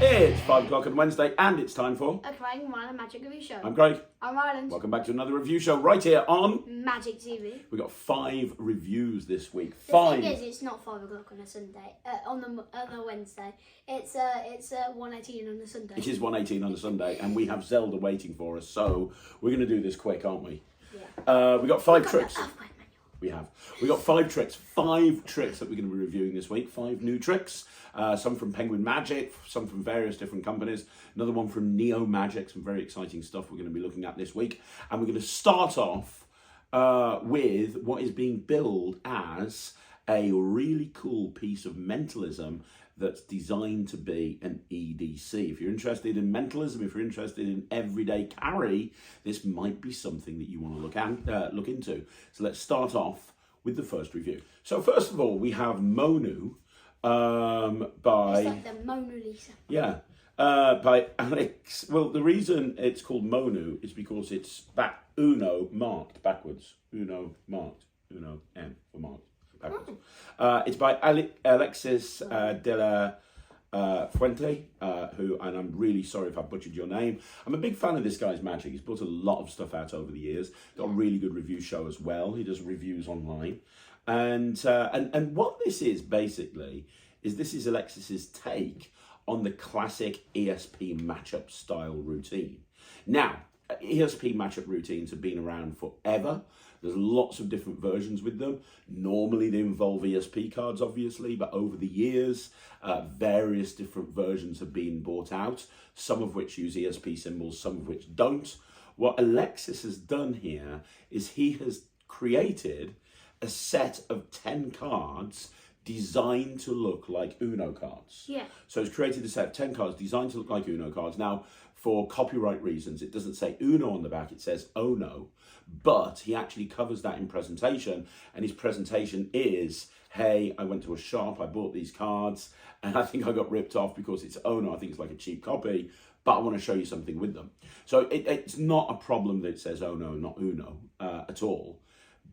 It's 5 o'clock on Wednesday and it's time for A Crying Ryland Magic Review Show. I'm Craig. I'm Ryland. Welcome back to another review show right here on Magic TV. We got 5 reviews this week. The 5. thing is, it's not 5 o'clock on a Sunday. On the Wednesday. It's 1:18 on a Sunday. It is 1:18 on a Sunday and we have Zelda waiting for us, so we're going to do this quick, aren't we? Yeah. We got 5 tricks. We got 5 tricks. 5 tricks that we're going to be reviewing this week. 5 new tricks. Some from Penguin Magic, some from various different companies. Another one from Neo Magic. Some very exciting stuff we're going to be looking at this week. And we're going to start off with what is being billed as a really cool piece of mentalism that's designed to be an EDC. If you're interested in mentalism, if you're interested in everyday carry, this might be something that you want to look into. So let's start off with the first review. So first of all, we have Monu by... It's like the Mona Lisa. Yeah, by Alex. Well, the reason it's called Monu is because it's Uno marked backwards. Uno marked. Uno M for marked. It's by Alexis de la Fuente, who, and I'm really sorry if I butchered your name. I'm a big fan of this guy's magic. He's put a lot of stuff out over the years. Got a really good review show as well. He does reviews online. And what this is basically is this is Alexis's take on the classic ESP matchup style routine. Now, ESP matchup routines have been around forever. There's lots of different versions with them. Normally they involve ESP cards, obviously, but over the years, various different versions have been brought out, some of which use ESP symbols, some of which don't. What Alexis has done here is he has created a set of 10 cards designed to look like Uno cards. Yeah. So he's created a set of 10 cards designed to look like Uno cards. Now, for copyright reasons, it doesn't say Uno on the back, it says Ono. But he actually covers that in presentation, and his presentation is, hey, I went to a shop, I bought these cards, and I think I got ripped off because it's Ono. I think it's like a cheap copy, but I want to show you something with them. So it's not a problem that it says Ono, not Uno at all.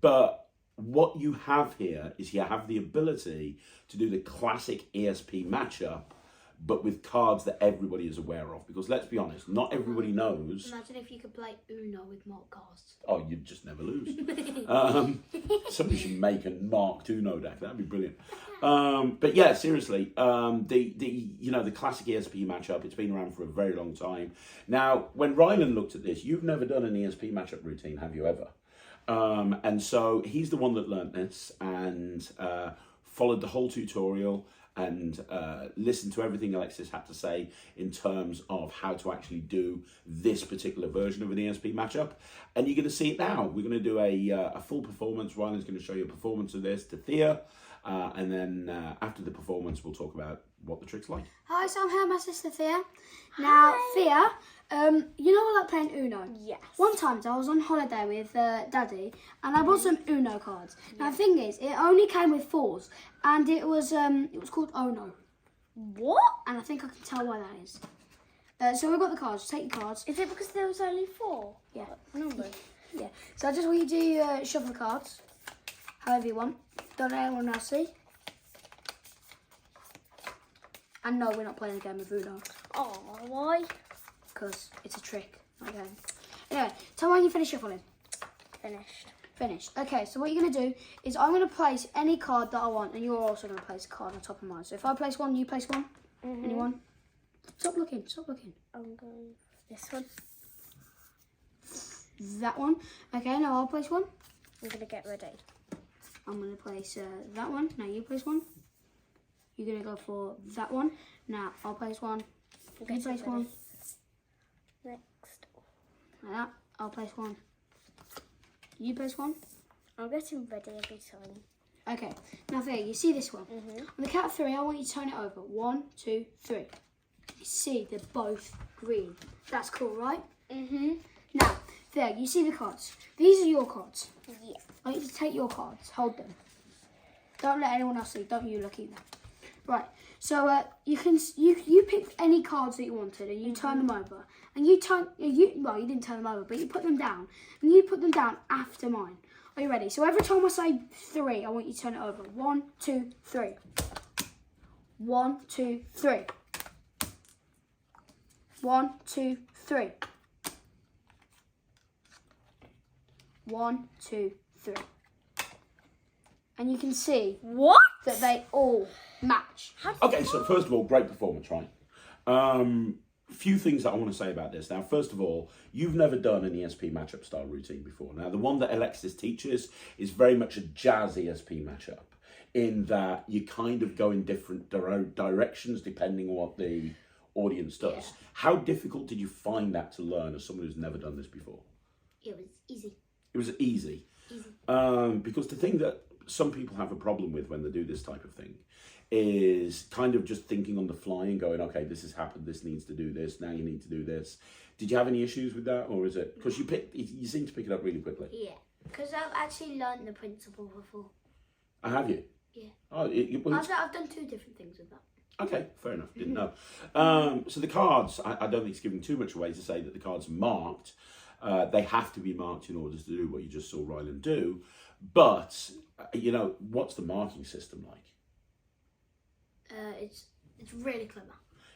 But what you have here is you have the ability to do the classic ESP matchup, but with cards that everybody is aware of. Because let's be honest, not everybody knows. Imagine if you could play Uno with marked cards. Oh, you'd just never lose. Somebody should make a marked Uno deck. That'd be brilliant. But yeah, seriously, the classic ESP matchup, it's been around for a very long time. Now, when Ryland looked at this, you've never done an ESP matchup routine, have you ever? And so he's the one that learnt this and followed the whole tutorial and listened to everything Alexis had to say in terms of how to actually do this particular version of an ESP matchup. And you're going to see it now. We're going to do a full performance. Ryan's going to show you a performance of this to Thea. And then after the performance, we'll talk about what the trick's like. Hi, so I'm here with my sister Thea. Now, Thea, you know I like playing Uno? Yes. One time I was on holiday with Daddy and I bought some Uno cards. Now the thing is, it only came with 4s and it was called Ono. What? And I think I can tell why that is. So we've got the cards, take your cards. Is it because there was only 4? Yeah. Numbers. Yeah. So I just want you to shuffle the cards, however you want. Don't let anyone else see. And no, we're not playing a game of Uno. Oh, why? Because it's a trick. Okay. Anyway, tell me when you finish shuffling. Finished. Finished. Okay, so what you're going to do is I'm going to place any card that I want, and you're also going to place a card on top of mine. So if I place one, you place one. Anyone? Stop looking. Stop looking. I'm going this one. That one. Okay, now I'll place one. I'm going to get ready. I'm going to place that one. Now you place one. You're going to go for that one. Now I'll place one. You place one. Next. Like that. I'll place one. You place one. I'm getting ready every time. Okay. Now Thea, you see this one? On the count of 3, I want you to turn it over. 1, 2, 3. You see they're both green. That's cool, right? Now, Thea, you see the cards. These are your cards. Yeah. I want you to take your cards. Hold them. Don't let anyone else see. Don't you look either. Right. So you pick any cards that you wanted and you turn them over. And you didn't turn them over, but you put them down. And you put them down after mine. Are you ready? So every time I say 3, I want you to turn it over. 1, 2, 3. 1, 2, 3. 1, 2, 3. 1, 2, 3. And you can see What? that they all match. Okay, so first of all, great performance, right? Few things that I want to say about this. Now, first of all, you've never done an ESP matchup style routine before. Now, the one that Alexis teaches is very much a jazz ESP matchup, in that you kind of go in different directions depending on what the audience does. Yeah. How difficult did you find that to learn as someone who's never done this before? It was easy. It was easy. Easy. Because the thing that some people have a problem with when they do this type of thing is kind of just thinking on the fly and going, okay, this has happened, this needs to do this, now you need to do this. Did you have any issues with that, or is it because you seem to pick it up really quickly? Yeah, because I've actually learned the principle before. Have you? Yeah. Oh, I've done 2 different things with that. okay, fair enough. Didn't know. So the cards, I don't think it's giving too much away to say that the cards are marked. They have to be marked in order to do what you just saw Ryland do. But what's the marking system like? It's really clever.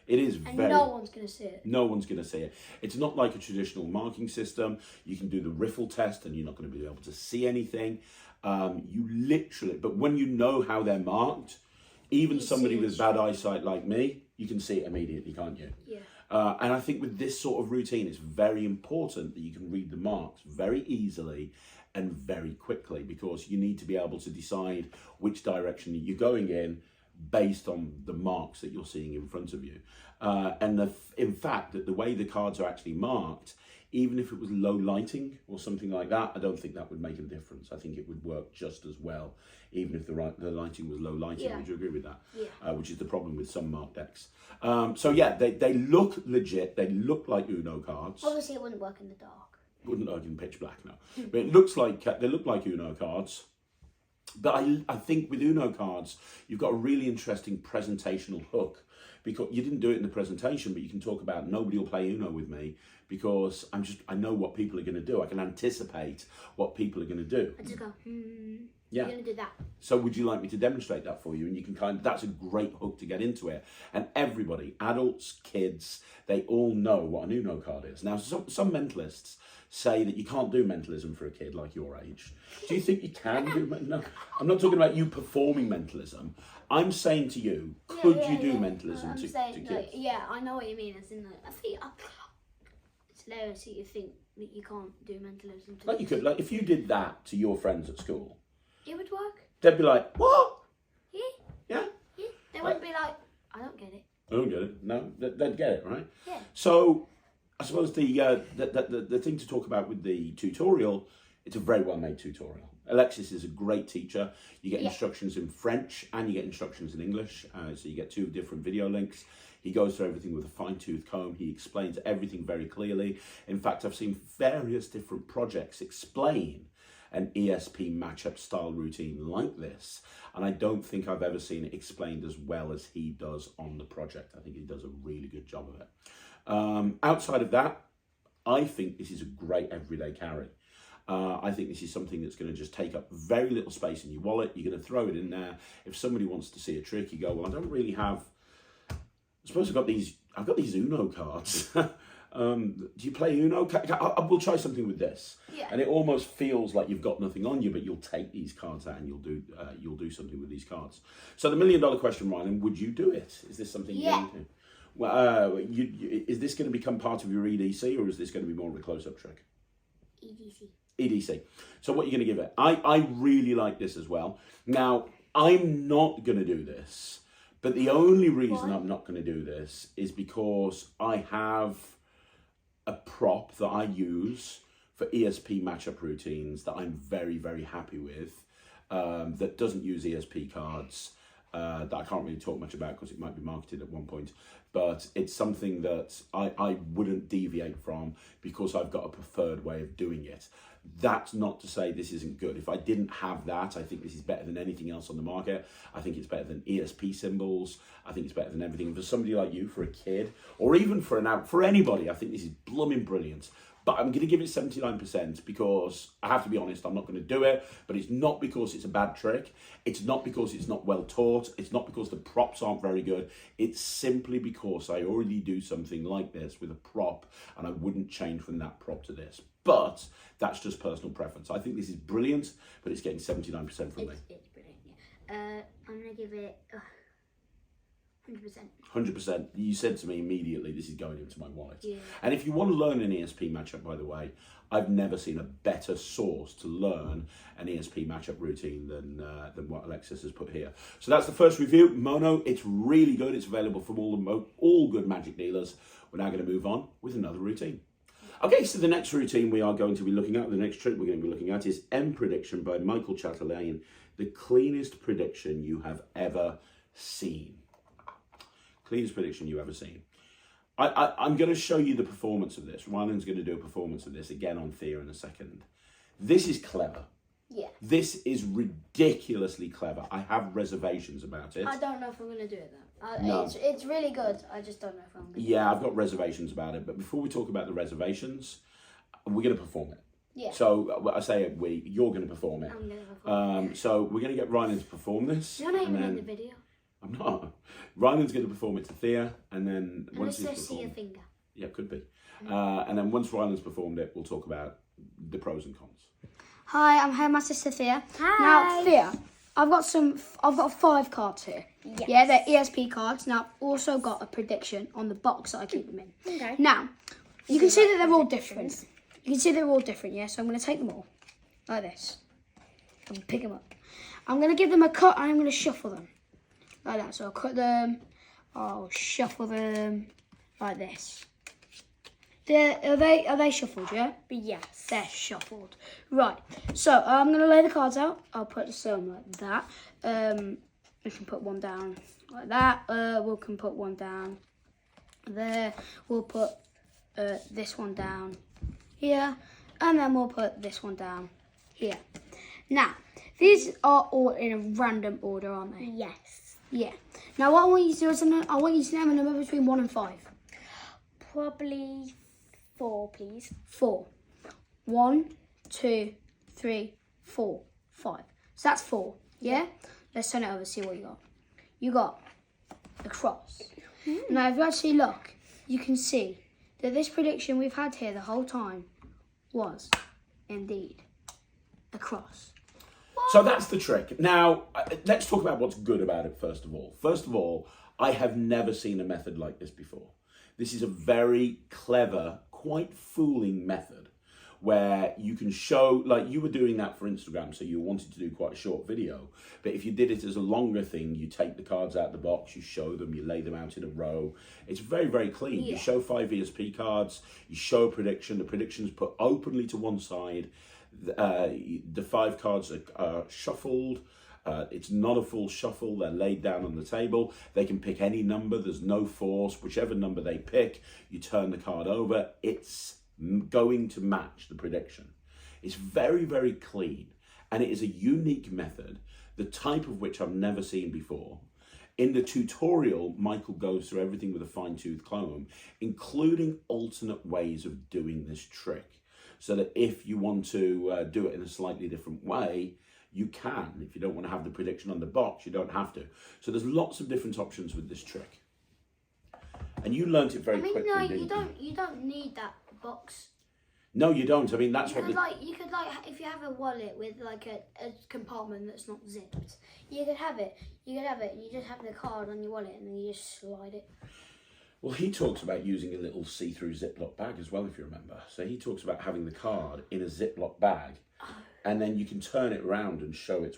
It is And very. no one's going to see it. No one's going to see it. It's not like a traditional marking system. You can do the riffle test and you're not going to be able to see anything. You literally, but when you know how they're marked, even You somebody see with it. bad eyesight like me, you can see it immediately, can't you? Yeah. And I think with this sort of routine, it's very important that you can read the marks very easily and very quickly, because you need to be able to decide which direction you're going in based on the marks that you're seeing in front of you. In fact, that the way the cards are actually marked, even if it was low lighting or something like that, I don't think that would make a difference. I think it would work just as well, even if the lighting was low lighting. Yeah. Would you agree with that? Yeah. Which is the problem with some marked decks. So yeah, they look legit. They look like Uno cards. Obviously, it wouldn't work in the dark. Wouldn't work in pitch black, no. But it looks like they look like Uno cards. But I think with Uno cards, you've got a really interesting presentational hook, because you didn't do it in the presentation, but you can talk about nobody will play Uno with me because I know what people are going to do. I can anticipate what people are going to do. I just go, Yeah. you're going to do that. So would you like me to demonstrate that for you? And you can that's a great hook to get into it. And everybody, adults, kids, they all know what an Uno card is. Now, some mentalists say that you can't do mentalism for a kid like your age. Do you think you can do No, I'm not talking about you performing mentalism. I'm saying to you, could you do mentalism to kids? No, yeah, I know what you mean. As in, I think it's hilarious that you think that you can't do mentalism. To Like you could, like if you did that to your friends at school, It would work. they'd be like, what? Yeah, Yeah? yeah. They wouldn't be like, I don't get it. I don't get it. No, they'd get it, right? Yeah. So I suppose the thing to talk about with the tutorial, it's a very well made tutorial. Alexis is a great teacher. You get instructions in French and you get instructions in English. So you get 2 different video links. He goes through everything with a fine-tooth comb. He explains everything very clearly. In fact, I've seen various different projects explain an ESP matchup style routine like this, and I don't think I've ever seen it explained as well as he does on the project. I think he does a really good job of it. Outside of that, I think this is a great everyday carry. I think this is something that's going to just take up very little space in your wallet. You're going to throw it in there. If somebody wants to see a trick, you go, well, I don't really have, I suppose I've got these Uno cards. Do you play Uno? We'll try something with this. Yeah. And it almost feels like you've got nothing on you, but you'll take these cards out and you'll do something with these cards. So the $1 million question, Ryland, would you do it? Is this something you're going to do? Well, is this going to become part of your EDC, or is this going to be more of a close-up trick? EDC. EDC. So what are you going to give it? I really like this as well. Now, I'm not going to do this, but the only reason I'm not going to do this is because I have a prop that I use for ESP matchup routines that I'm very, very happy with, that doesn't use ESP cards, that I can't really talk much about because it might be marketed at one point, but it's something that I wouldn't deviate from because I've got a preferred way of doing it. That's not to say this isn't good. If I didn't have that, I think this is better than anything else on the market. I think it's better than ESP symbols. I think it's better than everything. And for somebody like you, for a kid, or even for anybody, I think this is blooming brilliant. But I'm going to give it 79% because I have to be honest, I'm not going to do it. But it's not because it's a bad trick. It's not because it's not well taught. It's not because the props aren't very good. It's simply because I already do something like this with a prop and I wouldn't change from that prop to this. But that's just personal preference. I think this is brilliant, but it's getting 79% from me. It's brilliant, yeah. I'm going to give it 100%. 100%. You said to me immediately, this is going into my wallet. Yeah. And if you want to learn an ESP matchup, by the way, I've never seen a better source to learn an ESP matchup routine than what Alexis has put here. So that's the first review. Monu, it's really good. It's available from all good Magic dealers. We're now going to move on with another routine. Okay, so the next routine we are going to be looking at, the next trick we're going to be looking at is M Prediction by Mickael Chatelain, the cleanest prediction you have ever seen. Cleanest prediction you ever seen. I'm going to show you the performance of this. Ryland's going to do a performance of this again on Thea in a second. This is clever. Yeah. This is ridiculously clever. I have reservations about it. I don't know if I'm going to do it though. No. It's really good. I just don't know if I'm going to Yeah, I've got reservations about it. But before we talk about the reservations, we're going to perform it. Yeah. So I say you're going to perform it. I'm going to perform it. So we're going to get Ryland to perform this. You're not even and in then- the video. I'm not. Ryland's going to perform it to Thea, and then once Unless I he's see a performed, finger. yeah, could be. And then once Ryland's performed it, we'll talk about the pros and cons. Hi, I'm her my sister Thea. Hi. Now, Thea, I've got 5 cards here. Yes. Yeah, they're ESP cards. Now, I've also got a prediction on the box that I keep them in. Okay. Now, you can see that they're all different. You can see they're all different, yeah? So I'm going to take them all like this. I'm going to pick them up. I'm going to give them a cut and I'm going to shuffle them like that. So I'll cut them, I'll shuffle them like this. Are they shuffled, yeah? Yes. They're shuffled. Right, so I'm going to lay the cards out. I'll put some like that. We can put one down like that. We can put one down there. We'll put this one down here. And then we'll put this one down here. Now, these are all in a random order, aren't they? Yes. Yeah. Now, what I want you to do is I want you to name a number between 1 and 5. Probably 4, please. 4. 1, 2, 3, 4, 5. So that's 4. Yeah? Let's turn it over, see what you got. You got the cross. Now, if you actually look, you can see that this prediction we've had here the whole time was indeed a cross. So that's the trick. Now, let's talk about what's good about it first of all. First of all, I have never seen a method like this before. This is a very clever, quite fooling method where you can show, like you were doing that for Instagram, so you wanted to do quite a short video. But if you did it as a longer thing, you take the cards out of the box, you show them, you lay them out in a row. It's very, very clean. Yeah. You show 5 ESP cards, you show a prediction, the prediction's put openly to one side. The 5 cards are shuffled. It's not a full shuffle. They're laid down on the table. They can pick any number. There's no force. Whichever number they pick, you turn the card over. It's going to match the prediction. It's very, very clean. And it is a unique method, the type of which I've never seen before. In the tutorial, Mickael goes through everything with a fine-tooth comb, including alternate ways of doing this trick. So that if you want to do it in a slightly different way, you can. If you don't want to have the prediction on the box, you don't have to. So there's lots of different options with this trick. And you learnt it very quickly, no, didn't you don't need that box. No, you don't. I mean, that's You what could the... you could if you have a wallet with like a compartment that's not zipped, you could have it. You just have the card on your wallet and then you just slide it. Well, he talks about using a little see-through Ziploc bag as well, if you remember. So he talks about having the card in a Ziploc bag, and then you can turn it around and show it,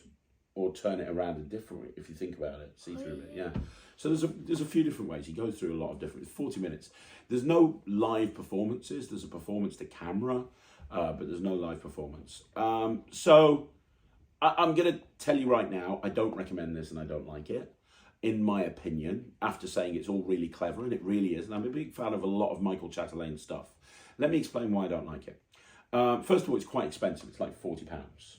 or turn it around a different way, if you think about it, see-through it, yeah. So there's a few different ways. He goes through a lot of different, 40 minutes. There's no live performances. There's a performance to camera, but there's no live performance. So I'm going to tell you right now, I don't recommend this and I don't like it. In my opinion, after saying it's all really clever, and it really is, and I'm a big fan of a lot of Mickael Chatelain stuff. Let me explain why I don't like it. First of all, it's quite expensive. It's like £40,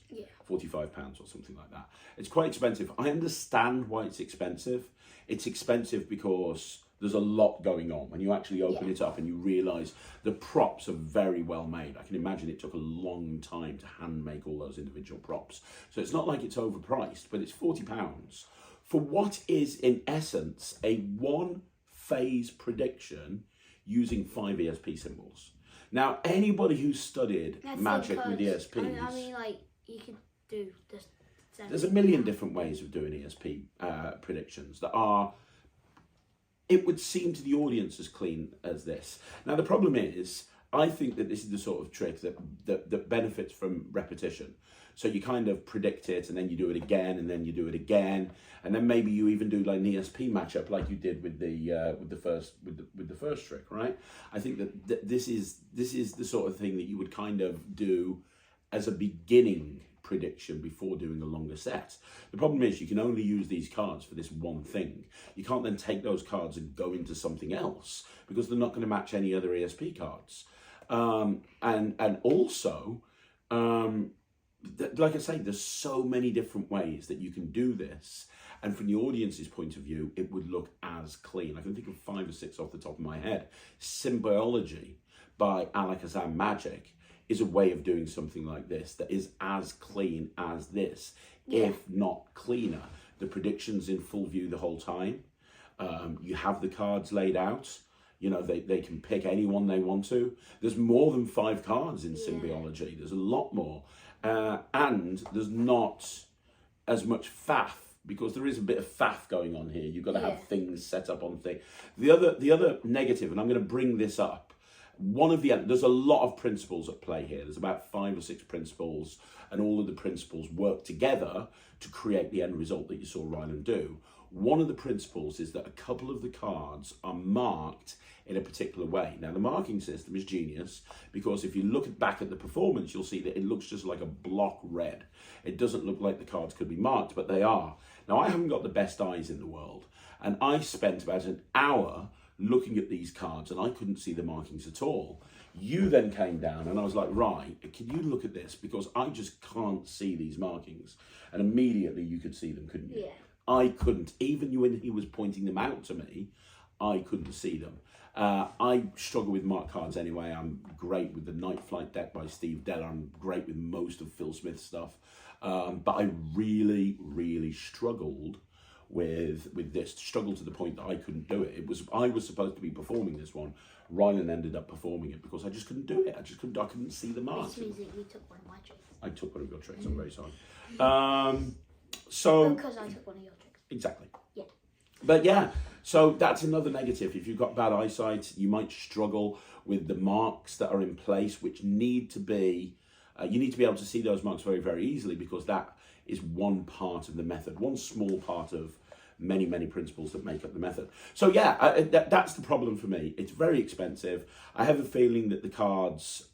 Yeah. £45 or something like that. It's quite expensive. I understand why it's expensive. It's expensive because There's a lot going on. When you actually open it up and you realise the props are very well made. I can imagine it took a long time to hand make all those individual props. So it's not like it's overpriced, but it's £40 for what is in essence a one-phase prediction using 5 ESP symbols. Now, anybody who's studied magic with ESPs... I mean, like, you could do this. There's a million different ways of doing ESP predictions that are... It would seem to the audience as clean as this. Now, the problem is, I think that this is the sort of trick that benefits from repetition. So you kind of predict it, and then you do it again, and then you do it again, and then maybe you even do like an ESP matchup, like you did with the first trick, right? I think that this is the sort of thing that you would kind of do as a beginning prediction before doing a longer set. The problem is you can only use these cards for this one thing. You can't then take those cards and go into something else because they're not going to match any other ESP cards. And also, like I say, there's so many different ways that you can do this. And from the audience's point of view, it would look as clean. I can think of 5 or 6 off the top of my head. Symbiology by Alexis Magic is a way of doing something like this that is as clean as this, if not cleaner. The predictions in full view the whole time. You have the cards laid out. You know, they can pick any one they want to. There's more than 5 cards in Symbiology. There's a lot more. And there's not as much faff, because there is a bit of faff going on here. You've got to have things set up on things. The other negative, and I'm going to bring this up, there's a lot of principles at play here. There's about 5 or 6 principles, and all of the principles work together to create the end result that you saw Ryland do. One of the principles is that a couple of the cards are marked in a particular way. Now, the marking system is genius, because if you look back at the performance, you'll see that it looks just like a block red. It doesn't look like the cards could be marked, but they are. Now, I haven't got the best eyes in the world, and I spent about an hour looking at these cards, and I couldn't see the markings at all. You then came down, and I was like, right, can you look at this? Because I just can't see these markings. And immediately you could see them, couldn't you? Yeah. I couldn't. Even when he was pointing them out to me, I couldn't see them. I struggle with marked cards anyway. I'm great with the Night Flight deck by Steve Dell. I'm great with most of Phil Smith's stuff. But I really, really struggled with this, struggled to the point that I couldn't do it. I was supposed to be performing this one. Ryland ended up performing it because I just couldn't do it. I couldn't see the marks. Which means that you took one of my tricks. I took one of your tricks. I'm very sorry. So because I took one of your tricks. Exactly. Yeah. But yeah, so that's another negative. If you've got bad eyesight, you might struggle with the marks that are in place, which need to be. You need to be able to see those marks very, very easily, because that is one part of the method, one small part of many, many principles that make up the method. So yeah, that's the problem for me. It's very expensive. I have a feeling that the cards,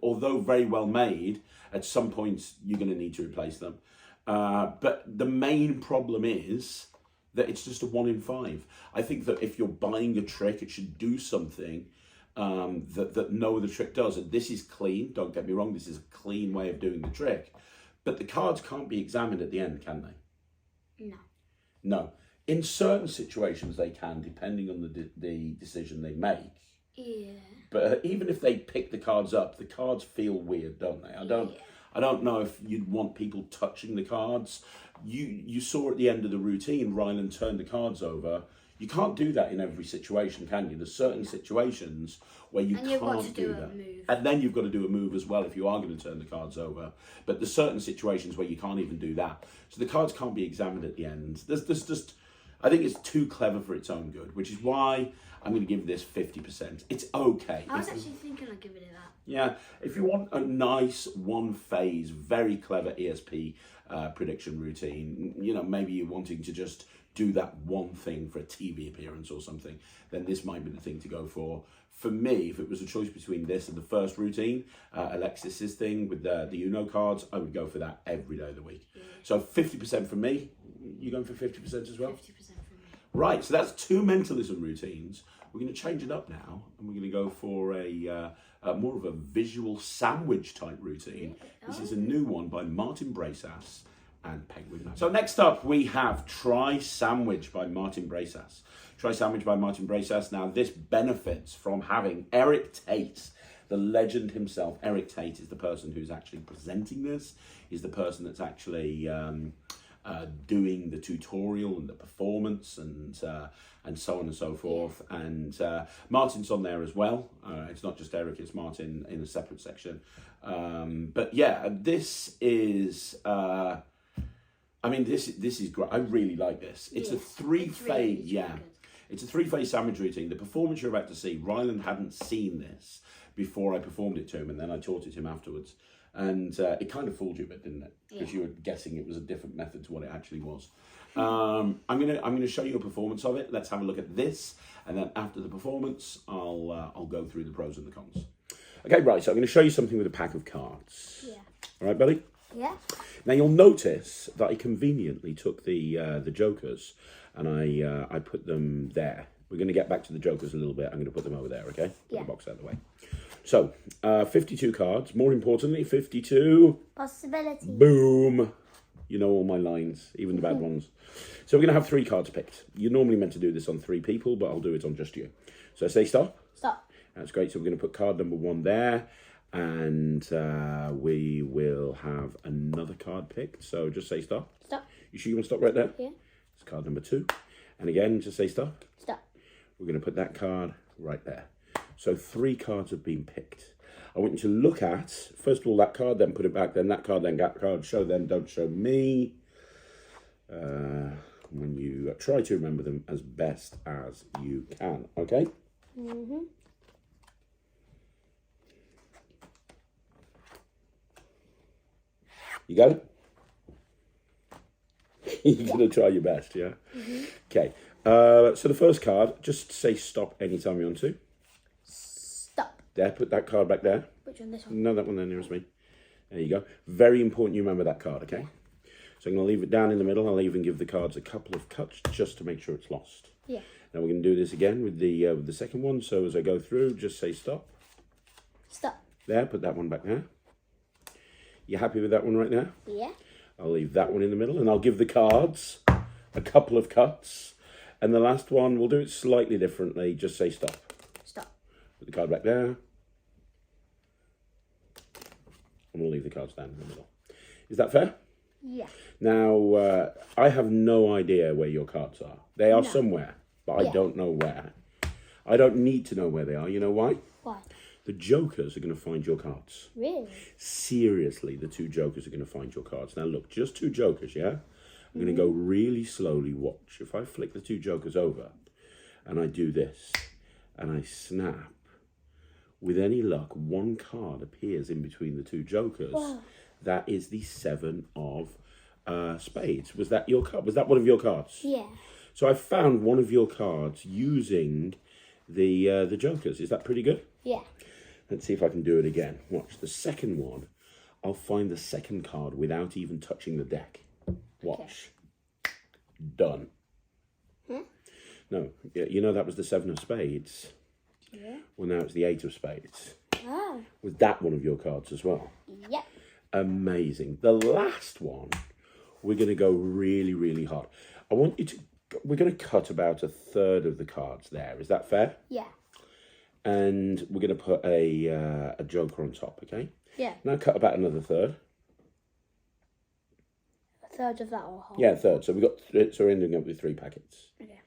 although very well made, at some point you're going to need to replace them. But the main problem is that it's just a 1 in 5. I think that if you're buying a trick, it should do something that no other trick does. And this is clean, don't get me wrong, this is a clean way of doing the trick. But the cards can't be examined at the end, can they? No. No. In certain situations they can, depending on the decision they make. Yeah. But even if they pick the cards up, the cards feel weird, don't they? I don't know if you'd want people touching the cards. You saw at the end of the routine, Ryland turned the cards over. You can't do that in every situation, can you? There's certain situations where you can't do that. And then you've got to do a move as well if you are going to turn the cards over. But there's certain situations where you can't even do that. So the cards can't be examined at the end. There's just, I think it's too clever for its own good, which is why I'm going to give this 50%. It's okay. I was actually thinking of giving it that. Yeah, if you want a nice one-phase, very clever ESP prediction routine, you know, maybe you're wanting to just do that one thing for a TV appearance or something, then this might be the thing to go for. For me, if it was a choice between this and the first routine, Alexis's thing with the Uno cards, I would go for that every day of the week. Yeah. So 50% from me. You going for 50% as well? 50% from me. Right, so that's 2 mentalism routines. We're going to change it up now, and we're going to go for a more of a visual sandwich type routine. This is a new one by Braessas, and penguin. So next up we have Try Sandwich by Martin Braessas. Try Sandwich by Martin Braessas. Now this benefits from having Eric Tate, the legend himself. Eric Tate is the person who's actually presenting this. He's the person that's actually doing the tutorial and the performance and so on and so forth. And Martin's on there as well. It's not just Eric, it's Martin in a separate section. But yeah, this is. This is great. I really like this. It's a three-phase. It's a three-phase sandwich routine. The performance you're about to see, Ryland hadn't seen this before I performed it to him, and then I taught it to him afterwards. And it kind of fooled you a bit, didn't it? Because you were guessing it was a different method to what it actually was. I'm gonna show you a performance of it. Let's have a look at this, and then after the performance, I'll go through the pros and the cons. Okay, right. So I'm going to show you something with a pack of cards. Yeah. All right, Billy. Yeah. Now you'll notice that I conveniently took the jokers and I put them there. We're going to get back to the jokers a little bit. I'm going to put them over there, okay? Put the box out of the way. So, 52 cards. More importantly, 52... Possibility. Boom. You know all my lines, even the bad ones. So we're going to have 3 cards picked. You're normally meant to do this on 3 people, but I'll do it on just you. So say stop. Stop. That's great. So we're going to put card number 1 there. And we will have another card picked. So just say stop. Stop. You sure you want to stop right there? Yeah. It's card number 2. And again, just say stop. Stop. We're going to put that card right there. So 3 cards have been picked. I want you to look at, first of all, that card, then put it back, then that card, then that card. Show them, don't show me. When you try to remember them as best as you can, okay? Mm-hmm. You got it? You're going to try your best, yeah? Mm-hmm. Okay. So the first card, just say stop anytime you want to. Stop. There, put that card back there. Which one? This one? No, that one there nearest me. There you go. Very important you remember that card, okay? So I'm going to leave it down in the middle. I'll even give the cards a couple of cuts just to make sure it's lost. Yeah. Now we're going to do this again with the second one. So as I go through, just say stop. Stop. There, put that one back there. You happy with that one right now? Yeah. I'll leave that one in the middle and I'll give the cards a couple of cuts. And the last one, we'll do it slightly differently. Just say stop. Stop. Put the card back there. And we'll leave the cards down in the middle. Is that fair? Yeah. Now, I have no idea where your cards are. They are somewhere, but I Yeah. don't know where. I don't need to know where they are. You know why? Why? The jokers are going to find your cards. Really? Seriously, the 2 jokers are going to find your cards. Now, look, just 2 jokers, yeah? I'm going to go really slowly. Watch. If I flick the 2 jokers over and I do this and I snap, with any luck, 1 card appears in between the 2 jokers. Wow. That is the 7 of spades. Was that your card? Was that one of your cards? Yeah. So I found one of your cards using the jokers. Is that pretty good? Yeah. Let's see if I can do it again. Watch. The second one, I'll find the second card without even touching the deck. Watch. Okay. Done. Hmm? No, you know that was the 7 of spades. Yeah. Well, now it's the 8 of spades. Oh. Was that one of your cards as well? Yep. Amazing. The last one, we're going to go really, really hard. I want you to, we're going to cut about 1/3 of the cards there. Is that fair? Yeah. And we're going to put a joker on top, okay? Yeah. Now cut about another 1/3. 1/3 of that or half? Yeah, 1/3. So we've got, so we're ending up with 3 packets. Okay.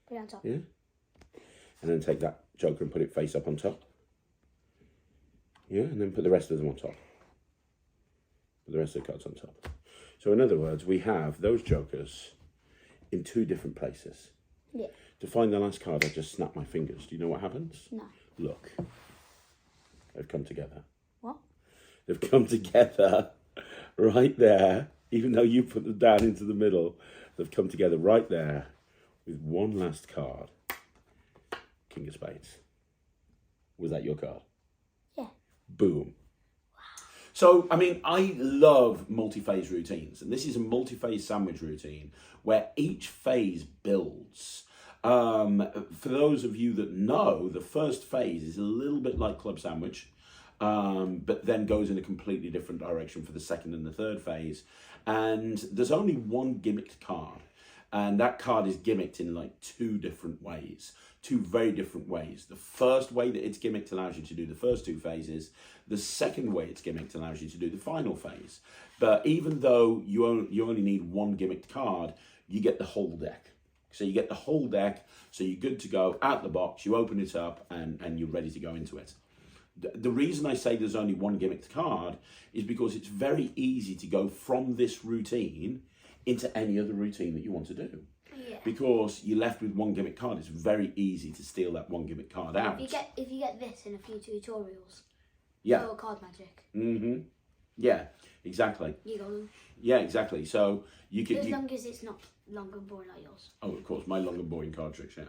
Put it on top. Yeah. And then take that joker and put it face up on top. Yeah, and then put the rest of them on top. Put the rest of the cards on top. So in other words, we have those jokers in 2 different places. Yeah. To find the last card, I just snap my fingers. Do you know what happens? No. Look. They've come together. What? They've come together right there. Even though you put them down into the middle, they've come together right there with one last card. King of spades. Was that your card? Yeah. Boom. So, I mean, I love multi-phase routines. And this is a multi-phase sandwich routine where each phase builds. For those of you that know, the first phase is a little bit like club sandwich. but then goes in a completely different direction for the second and the third phase. And there's only one gimmicked card, and that card is gimmicked in like two very different ways. The first way that it's gimmicked allows you to do the first two phases. The second way it's gimmicked allows you to do the final phase. But even though you only need one gimmicked card, you get the whole deck. So you get the whole deck, so you're good to go out the box, you open it up, and you're ready to go into it. The reason I say there's only one gimmicked card is because it's very easy to go from this routine into any other routine that you want to do. Yeah. Because you're left with one gimmick card, it's very easy to steal that one gimmick card out. If you get this in a few tutorials, yeah, or card magic. Mm-hmm. Yeah, exactly. You go. Yeah, exactly. So you could. As long as it's not long and boring like yours. Oh, of course, my long and boring card tricks, yeah.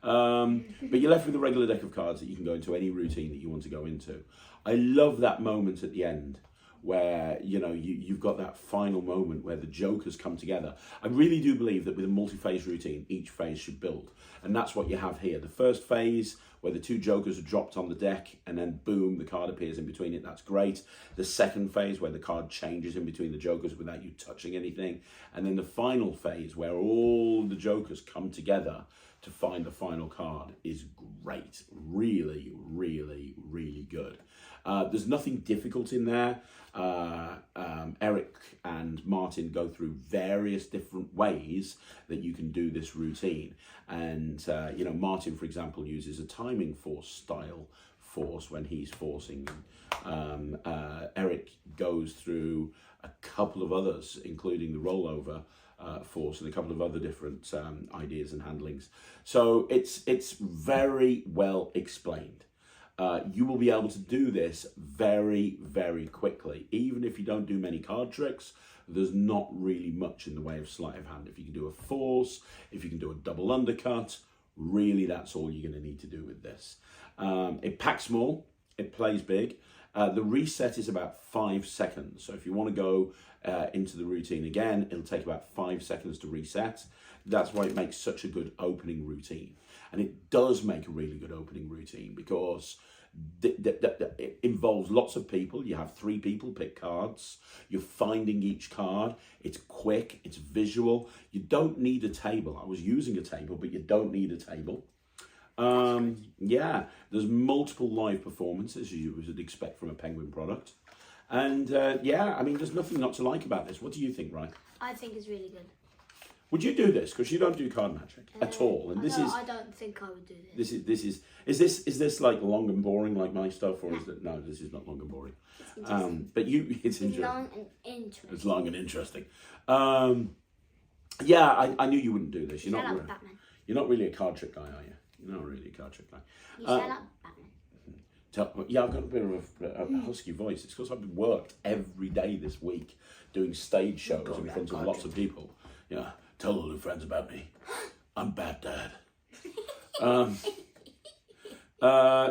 But you're left with a regular deck of cards that you can go into any routine that you want to go into. I love that moment at the end where, you know, you've got that final moment where the jokers come together. I really do believe that with a multi-phase routine, each phase should build. And that's what you have here. The first phase, where the two jokers are dropped on the deck and then boom, the card appears in between it. That's great. The second phase, where the card changes in between the jokers without you touching anything. And then the final phase, where all the jokers come together to find the final card, is great. Really, really, really good. There's nothing difficult in there. Eric and Martin go through various different ways that you can do this routine. And, you know, Martin, for example, uses a timing force style force when he's forcing. Eric goes through a couple of others, including the rollover force and a couple of other different ideas and handlings. So it's very well explained. You will be able to do this very, very quickly. Even if you don't do many card tricks, there's not really much in the way of sleight of hand. If you can do a force, if you can do a double undercut, really that's all you're going to need to do with this. It packs small, it plays big. The reset is about 5 seconds. So if you want to go into the routine again, it'll take about 5 seconds to reset. That's why it makes such a good opening routine. And it does make a really good opening routine because it involves lots of people. You have 3 people pick cards. You're finding each card. It's quick. It's visual. You don't need a table. I was using a table, but you don't need a table. Yeah, there's multiple live performances, as you would expect from a Penguin product. And yeah, I mean, there's nothing not to like about this. What do you think, Ryan? I think it's really good. Would you do this? Because you don't do card magic at all, and I don't think I would do this. Is this like long and boring like my stuff, or is it? No, this is not long and boring. But it's interesting. Long and interesting. It's long and interesting. Yeah, I knew you wouldn't do this. You're not really a card trick guy, are you? You're not really a card trick guy. You sound like Batman. Yeah, I've got a bit of a husky voice. It's because I've worked every day this week doing stage shows in front of lots of people. Yeah, tell all your friends about me. I'm Bat Dad.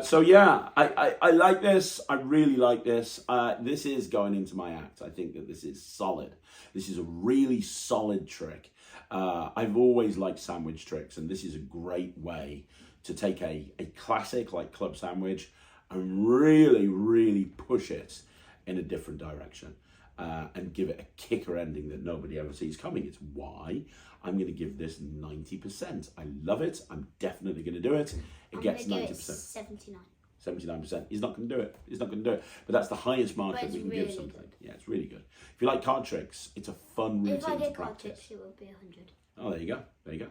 So yeah, I like this. I really like this. This is going into my act. I think that this is solid. This is a really solid trick. I've always liked sandwich tricks, and this is a great way to take a classic like club sandwich and really, really push it in a different direction and give it a kicker ending that nobody ever sees coming. It's why I'm going to give this 90%. I love it. I'm definitely going to do it. It gets 90%. 79. 79%. He's not going to do it. He's not going to do it. But that's the highest mark that we can give something. Good. Yeah, it's really good. If you like card tricks, it's a fun routine to practice. If I get card tricks, it will be 100. Oh, there you go. There you go.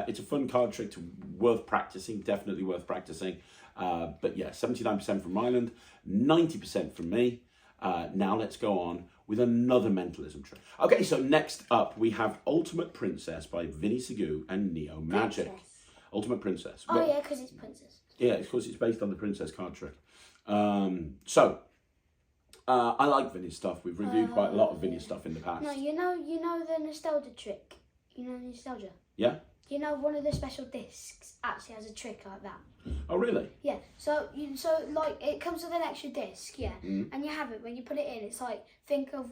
It's a fun card trick worth practicing. Definitely worth practicing. But yeah, 79% from Ryland, 90% from me. Now let's go on with another mentalism trick. Okay, so next up we have Ultimate Princess by Vinny, Sagoo and Neo Magic. Ultimate Princess. Oh yeah, because it's Princess. Yeah, of course it's based on the Princess card trick. I like Vinny's stuff. We've reviewed quite a lot of Vinny's stuff in the past. No, you know the nostalgia trick. You know nostalgia. Yeah. You know one of the special discs actually has a trick like that. Oh really? Yeah. So like it comes with an extra disc, yeah, and you have it when you put it in. It's like think of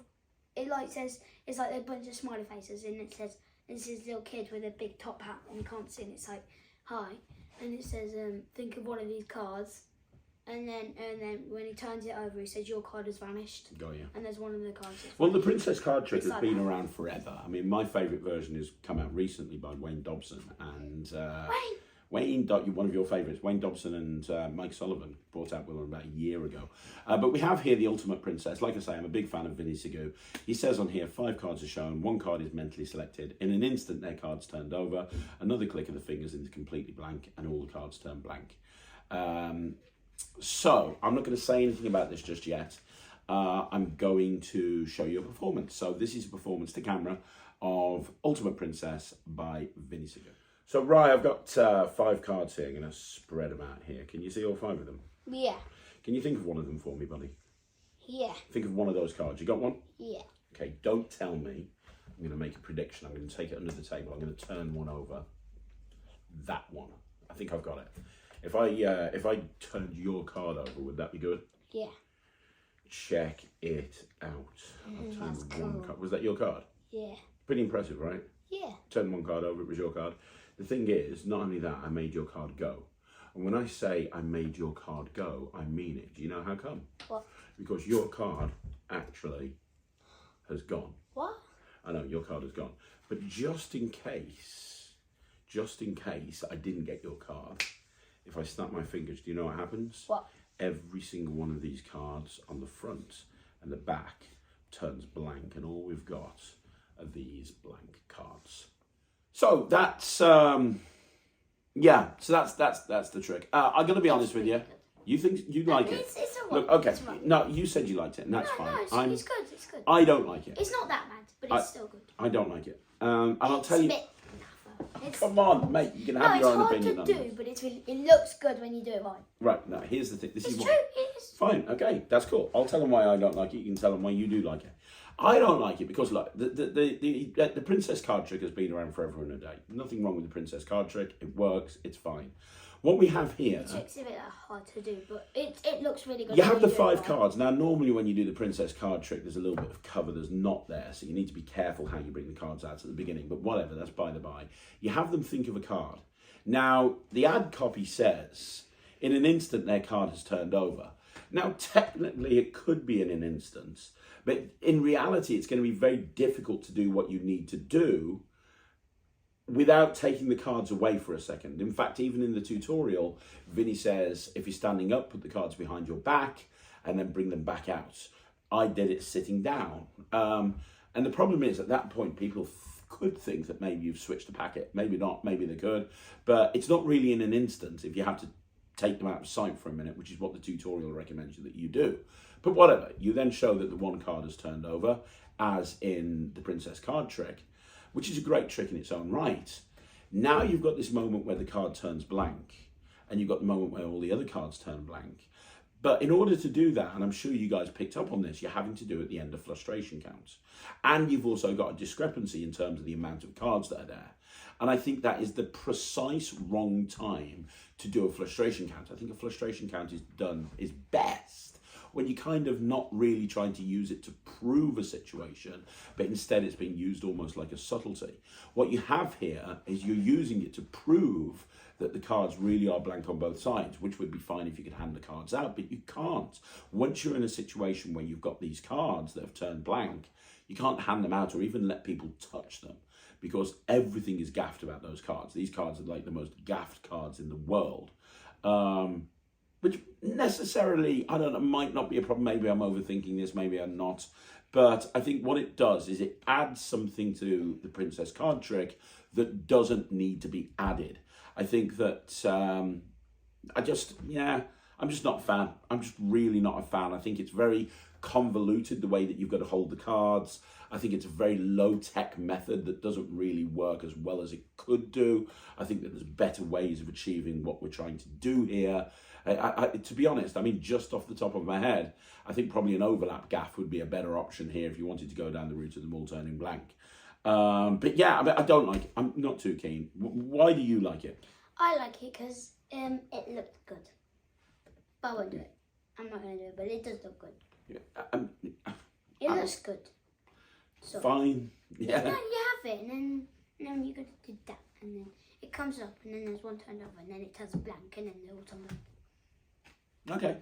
it like says it's like a bunch of smiley faces, and it says this is little kid with a big top hat and you can't see, and it's like hi, and it says think of one of these cards, And then when he turns it over, he says your card has vanished. Got you. And there's one of the cards. Well, the Princess card trick It's has like been that. around forever. I mean, my favourite version has come out recently by Wayne Dobson and Wayne, one of your favourites, Wayne Dobson and Mike Sullivan brought out one about a year ago. But we have here the Ultimate Princess. Like I say, I'm a big fan of Vinny Sagoo. He says on here, 5 cards are shown, 1 card is mentally selected. In an instant, their card's turned over. Another click of the fingers and it's completely blank, and all the cards turn blank. So, I'm not going to say anything about this just yet. I'm going to show you a performance. So, this is a performance to camera of Ultimate Princess by Vinny Sagoo. So, Rye, I've got 5 cards here. I'm going to spread them out here. Can you see all 5 of them? Yeah. Can you think of one of them for me, buddy? Yeah. Think of one of those cards. You got one? Yeah. Okay, don't tell me. I'm going to make a prediction. I'm going to take it under the table. I'm going to turn one over. That one. I think I've got it. If I turned your card over, would that be good? Yeah. Check it out. I've turned one card. Was that your card? Yeah. Pretty impressive, right? Yeah. Turned one card over, it was your card. The thing is, not only that, I made your card go. And when I say I made your card go, I mean it. Do you know how come? What? Because your card actually has gone. What? I know, your card has gone. But just in case I didn't get your card, if I snap my fingers, do you know what happens? What? Every single one of these cards on the front and the back turns blank, and all we've got are these blank cards. So that's yeah. So that's the trick. I'm gonna be honest with you. You think you like it? It's alright. Look, okay. It's right. No, you said you liked it, and that's No, fine. it's good. It's good. I don't like it. It's not that bad, but it's still good. I don't like it. And I'll tell you. It's, Come on, mate. You can no, have it's your own hard opinion to on do, this. but it looks good when you do it right. Right. Now, here's the thing. This It's is true. what. It is. Fine. Okay. That's cool. I'll tell them why I don't like it. You can tell them why you do like it. I don't like it because look, the princess card trick has been around forever and a day. Nothing wrong with the princess card trick. It works. It's fine. What we have here. The trick's a bit hard to do, but it looks really good. You when have the do it 5 right. cards. Now, normally when you do the princess card trick, there's a little bit of cover that's not there, so you need to be careful how you bring the cards out at the beginning, but whatever, that's by the by. You have them think of a card. Now, the ad copy says, in an instant their card has turned over. Now, technically it could be in an instant, but in reality it's going to be very difficult to do what you need to do without taking the cards away for a second. In fact, even in the tutorial, Vinny says, if you're standing up, put the cards behind your back and then bring them back out. I did it sitting down. And the problem is, at that point, people could think that maybe you've switched the packet. Maybe not, maybe they could. But it's not really in an instant if you have to take them out of sight for a minute, which is what the tutorial recommends that you do. But whatever, you then show that the 1 card has turned over, as in the princess card trick, which is a great trick in its own right. Now you've got this moment where the card turns blank, and you've got the moment where all the other cards turn blank. But in order to do that, and I'm sure you guys picked up on this, you're having to do at the end of frustration counts. And you've also got a discrepancy in terms of the amount of cards that are there. And I think that is the precise wrong time to do a frustration count. I think a frustration count is best when you're kind of not really trying to use it to prove a situation, but instead it's being used almost like a subtlety. What you have here is you're using it to prove that the cards really are blank on both sides, which would be fine if you could hand the cards out, but you can't. Once you're in a situation where you've got these cards that have turned blank, you can't hand them out or even let people touch them, because everything is gaffed about those cards. These cards are like the most gaffed cards in the world. Which necessarily, I don't know, might not be a problem. Maybe I'm overthinking this, maybe I'm not. But I think what it does is it adds something to the princess card trick that doesn't need to be added. I think that I'm just not a fan. I'm just really not a fan. I think it's very convoluted, the way that you've got to hold the cards. I think it's a very low-tech method that doesn't really work as well as it could do. I think that there's better ways of achieving what we're trying to do here. To be honest, I mean, just off the top of my head, I think probably an overlap gaff would be a better option here if you wanted to go down the route of them all turning blank. But yeah, I don't like it. I'm not too keen. Why do you like it? I like it because it looked good. But I won't do it. I'm not going to do it, but it does look good. Yeah, It looks good. So, fine. Yeah. And then you have it, and then you got to do that, and then it comes up, and then there's one turned over, and then it turns blank, and then they're all turned blank. Okay.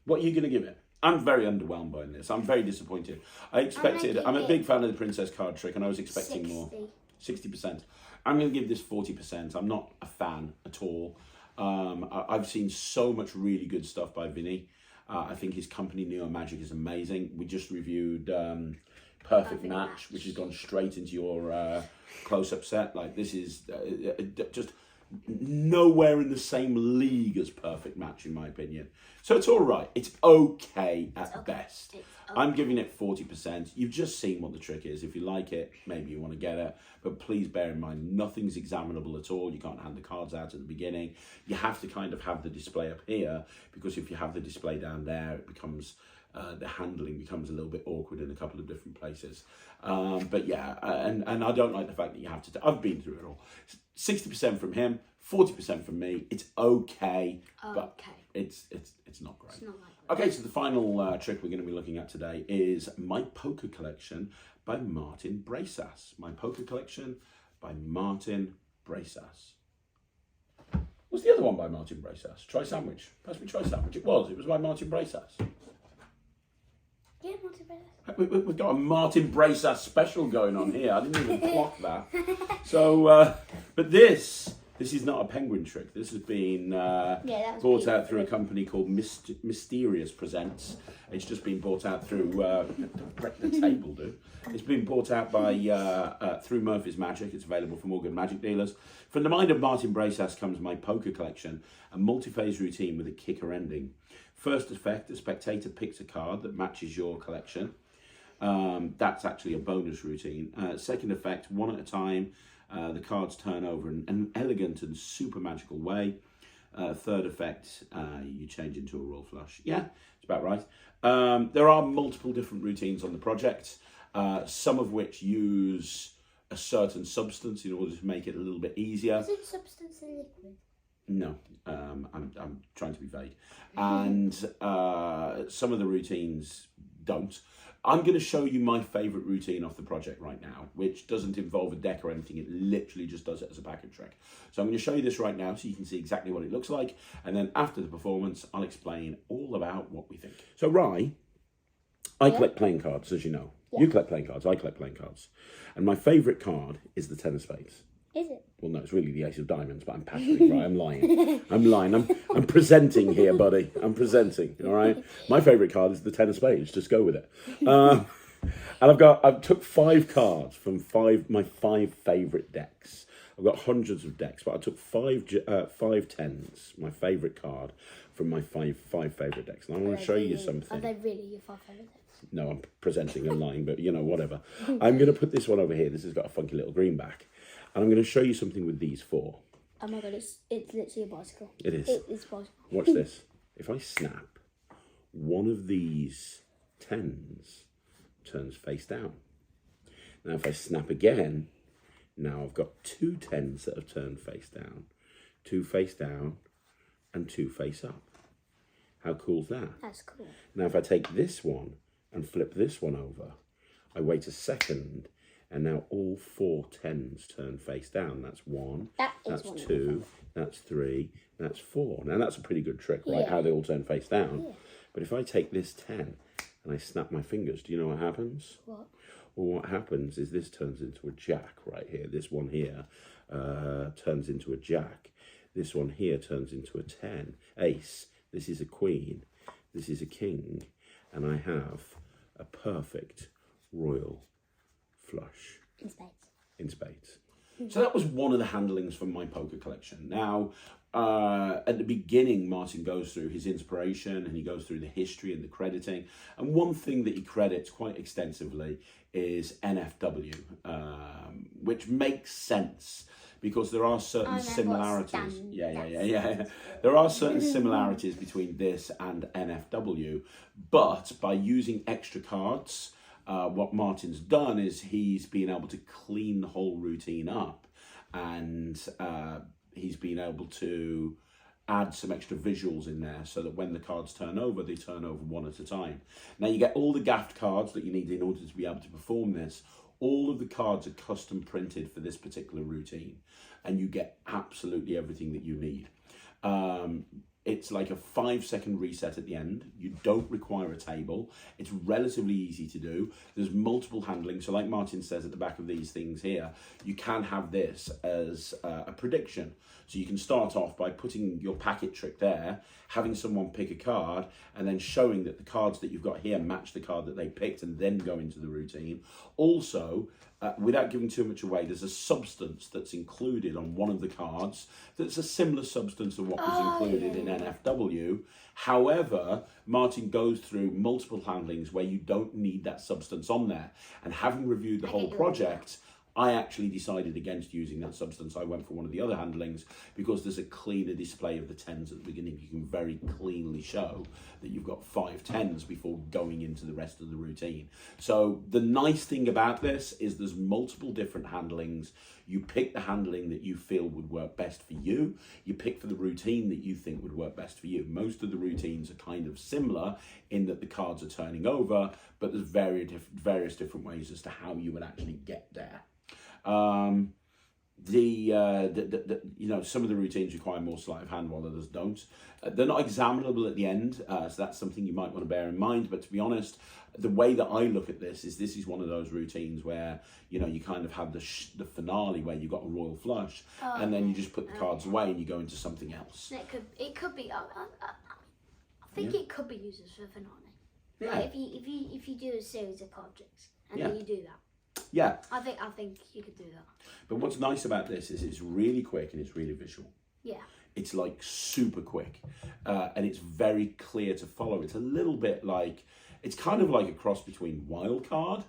What are you going to give it? I'm very underwhelmed by this. I'm very disappointed. I'm a big fan of the princess card trick, and I was expecting 60. more. 60%. I'm going to give this 40%. I'm not a fan at all. I've seen so much really good stuff by Vinny. I think his company, Neo Magic, is amazing. We just reviewed Perfect Match, which has gone straight into your close-up set. Like, this is just nowhere in the same league as Perfect Match, in my opinion. So it's all right. It's okay at best. I'm giving it 40%. You've just seen what the trick is. If you like it, maybe you want to get it. But please bear in mind, nothing's examinable at all. You can't hand the cards out at the beginning. You have to kind of have the display up here, because if you have the display down there, it becomes... the handling becomes a little bit awkward in a couple of different places. But yeah, and I don't like the fact that you have to... I've been through it all. 60% from him, 40% from me. It's okay, but it's not great. It's not like Okay, so the final trick we're going to be looking at today is My Poker Collection by Martin Braessas. My Poker Collection by Martin Braessas. What's the other one by Martin Braessas? Try Sandwich. Pass me Try Sandwich. It was by Martin Braessas. Yeah, Monty We've got a Martin Braessas special going on here. I didn't even clock that. So, but this is not a penguin trick. This has been bought out through a company called Mysterious Presents. It's just been bought out through the table, dude. It's been bought out by through Murphy's Magic. It's available from all good magic dealers. From the mind of Martin Braessas comes My Poker Collection, a multi-phase routine with a kicker ending. First effect, the spectator picks a card that matches your collection. That's actually a bonus routine. Second effect, one at a time, the cards turn over in an elegant and super magical way. Third effect, you change into a royal flush. Yeah, it's about right. There are multiple different routines on the project, some of which use a certain substance in order to make it a little bit easier. Is it substance in liquid? No, I'm trying to be vague. And some of the routines don't. I'm going to show you my favourite routine off the project right now, which doesn't involve a deck or anything. It literally just does it as a packet trick. So I'm going to show you this right now so you can see exactly what it looks like. And then after the performance, I'll explain all about what we think. So, I collect playing cards, as you know. Yeah. You collect playing cards, I collect playing cards. And my favourite card is the Ten of Spades. Is it? Well, no, it's really the Ace of Diamonds, but I'm pattering, right? I'm lying. I'm presenting here, buddy. I'm presenting, all right? My favourite card is the Ten of Spades. Just go with it. And I've took 5 cards from my 5 favourite decks. I've got hundreds of decks, but I took 5 tens, my favourite card, from my five favourite decks. And I want to show you something. Are they really your 5 favourite decks? No, I'm presenting and lying, but, whatever. I'm going to put this one over here. This has got a funky little greenback. And I'm going to show you something with these 4. Oh my god, it's literally a bicycle. It is. It is a bicycle. Watch this. If I snap, one of these 10s turns face down. Now if I snap again, now I've got 2 10s that have turned face down. 2 face down and 2 face up. How cool's that? That's cool. Now if I take this one and flip this one over, I wait a second, and now all 4 10s turn face down. That's 1, that's 2, that's 3, that's 4. Now that's a pretty good trick, right? Yeah. How they all turn face down. Yeah. But if I take this 10 and I snap my fingers, do you know what happens? What? Well, what happens is this turns into a jack right here. This one here turns into a jack. This one here turns into a 10. Ace. This is a queen. This is a king. And I have a perfect royal flush. In spades. So that was one of the handlings from My Poker Collection. Now, at the beginning, Martin goes through his inspiration and he goes through the history and the crediting. And one thing that he credits quite extensively is NFW, which makes sense because there are certain similarities. Yeah. There are certain similarities between this and NFW, but by using extra cards, what Martin's done is he's been able to clean the whole routine up, and he's been able to add some extra visuals in there so that when the cards turn over, they turn over one at a time. Now you get all the gaffed cards that you need in order to be able to perform this. All of the cards are custom printed for this particular routine, and you get absolutely everything that you need. It's like a 5-second reset at the end. You don't require a table. It's relatively easy to do. There's multiple handling. So like Martin says at the back of these things here, you can have this as a prediction. So you can start off by putting your packet trick there, having someone pick a card, and then showing that the cards that you've got here match the card that they picked, and then go into the routine. Also, without giving too much away, there's a substance that's included on one of the cards that's a similar substance to what was included in NFW. However, Martin goes through multiple handlings where you don't need that substance on there. And having reviewed the whole project, I actually decided against using that substance. I went for one of the other handlings because there's a cleaner display of the 10s at the beginning. You can very cleanly show that you've got 5 10s before going into the rest of the routine. So the nice thing about this is there's multiple different handlings. You pick the handling that you feel would work best for you. You pick for the routine that you think would work best for you. Most of the routines are kind of similar in that the cards are turning over, but there's various different ways as to how you would actually get there. You know, some of the routines require more sleight of hand while others don't. They're not examinable at the end, so that's something you might want to bear in mind. But to be honest, the way that I look at this is one of those routines where, you know, you kind of have the finale where you've got a royal flush, and then you just put the cards away and you go into something else. It could be. I think it could be used as a finale. Yeah. Like if you do a series of card tricks and then you do that. Yeah. I think you could do that. But what's nice about this is it's really quick and it's really visual. Yeah. It's like super quick, and it's very clear to follow. It's a little bit like, it's kind of like a cross between Wildcard,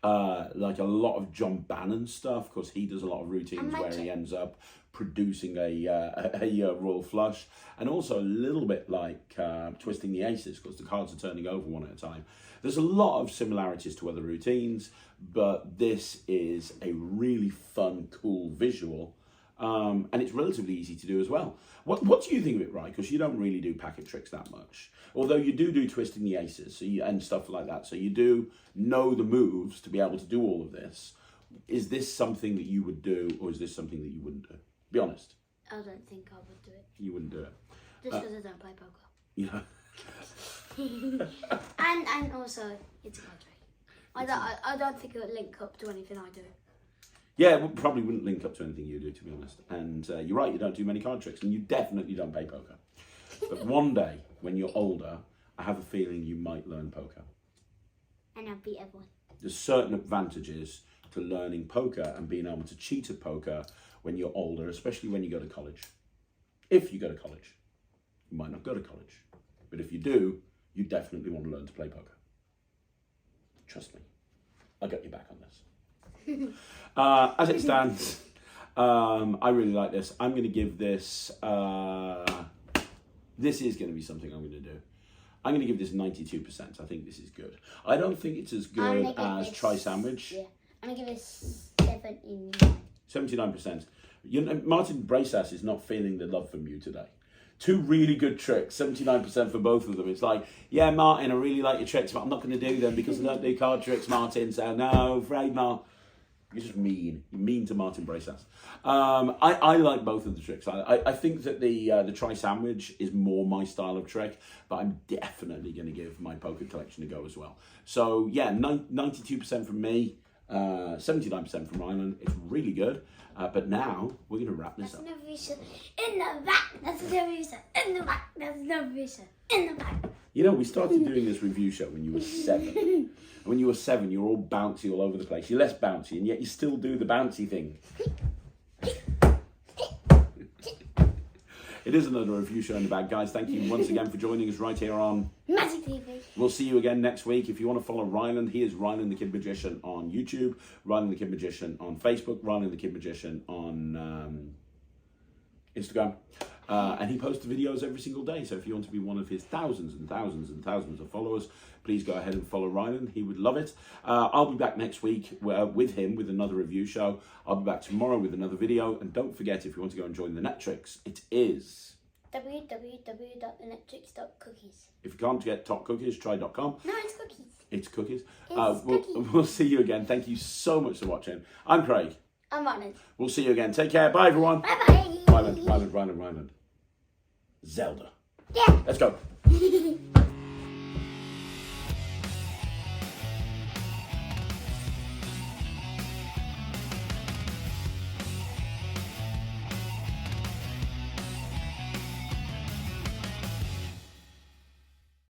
like a lot of John Bannon stuff, because he does a lot of routines where he ends up producing a royal flush, and also a little bit like Twisting the Aces, because the cards are turning over one at a time. There's a lot of similarities to other routines, but this is a really fun, cool visual, and it's relatively easy to do as well. What do you think of it, Ryan? Because you don't really do packet tricks that much, although you do Twisting the Aces and stuff like that. So you do know the moves to be able to do all of this. Is this something that you would do, or is this something that you wouldn't do? Be honest. I don't think I would do it. You wouldn't do it. Just because I don't play poker. Yeah. and also, it's a card trick. I don't think it would link up to anything I do. Yeah, it probably wouldn't link up to anything you do, to be honest. And you're right, you don't do many card tricks, and you definitely don't play poker. But one day, when you're older, I have a feeling you might learn poker. And I'll beat everyone. There's certain advantages to learning poker and being able to cheat at poker when you're older, especially when you go to college. If you go to college. You might not go to college. But if you do, you definitely want to learn to play poker. Trust me. I'll get you back on this. As it stands, I really like this. I'm going to give this... this is going to be something I'm going to do. I'm going to give this 92%. I think this is good. I don't think it's as good as Try Sandwich. Yeah, I'm going to give this 79. 79%. You know, Martin Braessas is not feeling the love from you today. 2 really good tricks, 79% for both of them. It's like, yeah, Martin, I really like your tricks, but I'm not going to do them because I don't do card tricks, Martin. So no, afraid not. You're just mean. You're mean to Martin Braessas. I like both of the tricks. I think that the Try Sandwich is more my style of trick, but I'm definitely going to give my poker collection a go as well. So yeah, 92% from me, 79% from Ryland. It's really good. But now we're going to wrap this up. That's no reason. In the back. That's no reason. In the back. That's no reason. In the back. You know, we started doing this review show when you were 7. And when you were 7, you were all bouncy all over the place. You're less bouncy, and yet you still do the bouncy thing. It is another review show in the bag, guys. Thank you once again for joining us right here on Magic TV. We'll see you again next week. If you want to follow Ryland, he is Ryland the Kid Magician on YouTube, Ryland the Kid Magician on Facebook, Ryland the Kid Magician on Instagram. And he posts videos every single day. So if you want to be one of his thousands and thousands and thousands of followers, please go ahead and follow Ryland. He would love it. I'll be back next week with him with another review show. I'll be back tomorrow with another video. And don't forget, if you want to go and join the Nettrix, it is www.thenetrix.cookies. If you can't get top cookies, try.com. No, it's cookies. It's cookies. Cookies. We'll see you again. Thank you so much for watching. I'm Craig. I'm Ryland. We'll see you again. Take care. Bye, everyone. Bye-bye. Ryland. Zelda. Yeah. Let's go.